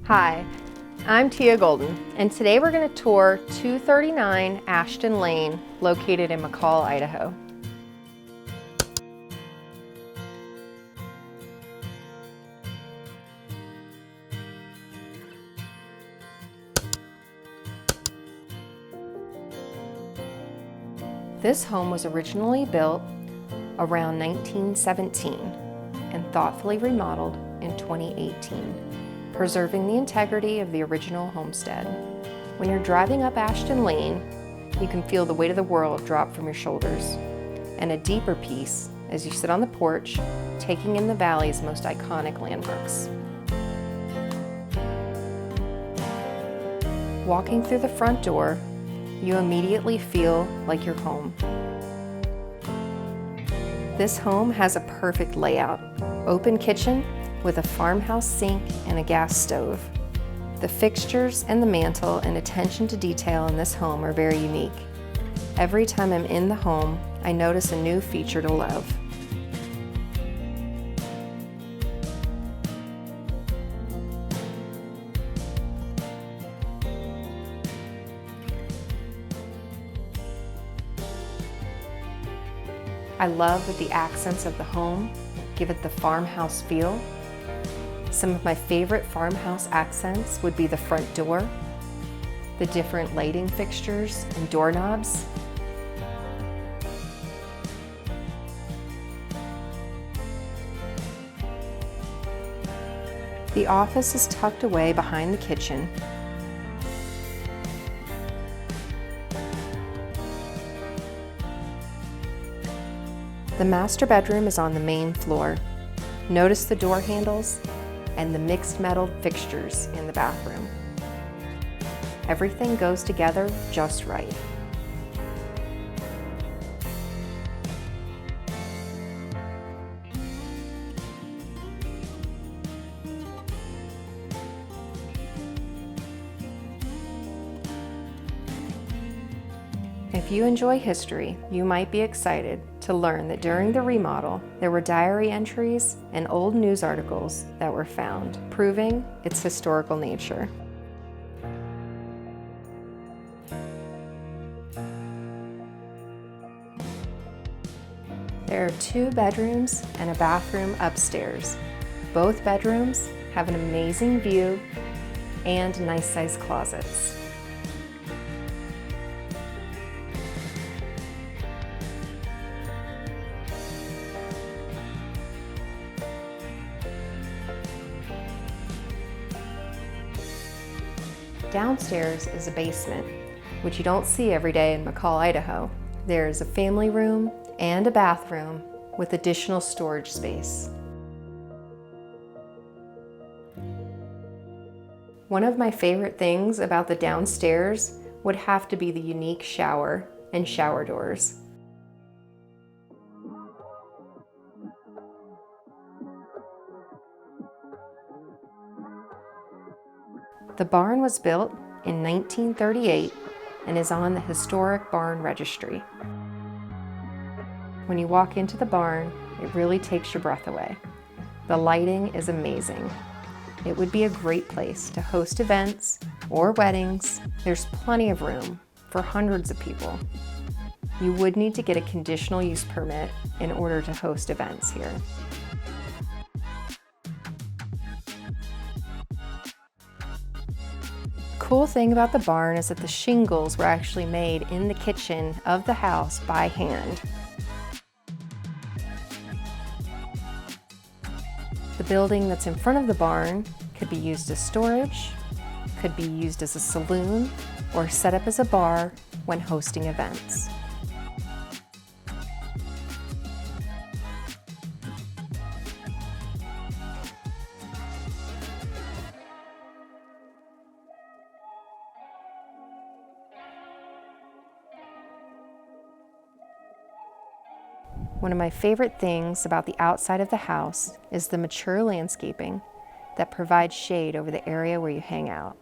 Hi, I'm Teia Golden, and today we're going to tour 239 Ashton Lane, located in McCall, Idaho. This home was originally built around 1917 and thoughtfully remodeled in 2018, preserving the integrity of the original homestead. When you're driving up Ashton Lane, you can feel the weight of the world drop from your shoulders, and a deeper peace as you sit on the porch, taking in the valley's most iconic landmarks. Walking through the front door, you immediately feel like you're home. This home has a perfect layout. Open kitchen with a farmhouse sink and a gas stove. The fixtures and the mantle and attention to detail in this home are very unique. Every time I'm in the home, I notice a new feature to love. I love that the accents of the home give it the farmhouse feel. Some of my favorite farmhouse accents would be the front door, the different lighting fixtures and doorknobs, the office is tucked away behind the kitchen. The master bedroom is on the main floor. Notice the door handles and the mixed metal fixtures in the bathroom. Everything goes together just right. If you enjoy history, you might be excited to learn that during the remodel, there were diary entries and old news articles that were found, proving its historical nature. There are 2 bedrooms and a bathroom upstairs. Both bedrooms have an amazing view and nice-sized closets. Downstairs is a basement, which you don't see every day in McCall, Idaho. There's a family room and a bathroom with additional storage space. One of my favorite things about the downstairs would have to be the unique shower and shower doors. The barn was built in 1938 and is on the Historic Barn Registry. When you walk into the barn, it really takes your breath away. The lighting is amazing. It would be a great place to host events or weddings. There's plenty of room for hundreds of people. You would need to get a conditional use permit in order to host events here. Cool thing about the barn is that the shingles were actually made in the kitchen of the house by hand. The building that's in front of the barn could be used as storage, could be used as a saloon, or set up as a bar when hosting events. One of my favorite things about the outside of the house is the mature landscaping that provides shade over the area where you hang out.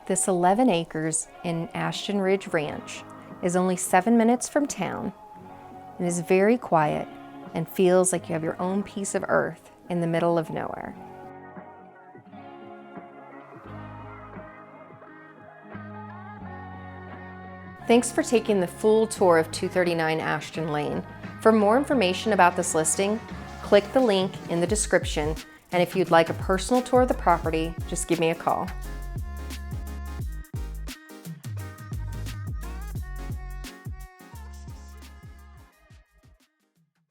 This 11 acres in Ashton Ridge Ranch is only 7 minutes from town and is very quiet and feels like you have your own piece of earth in the middle of nowhere. Thanks for taking the full tour of 239 Ashton Lane. For more information about this listing, click the link in the description, and if you'd like a personal tour of the property, just give me a call.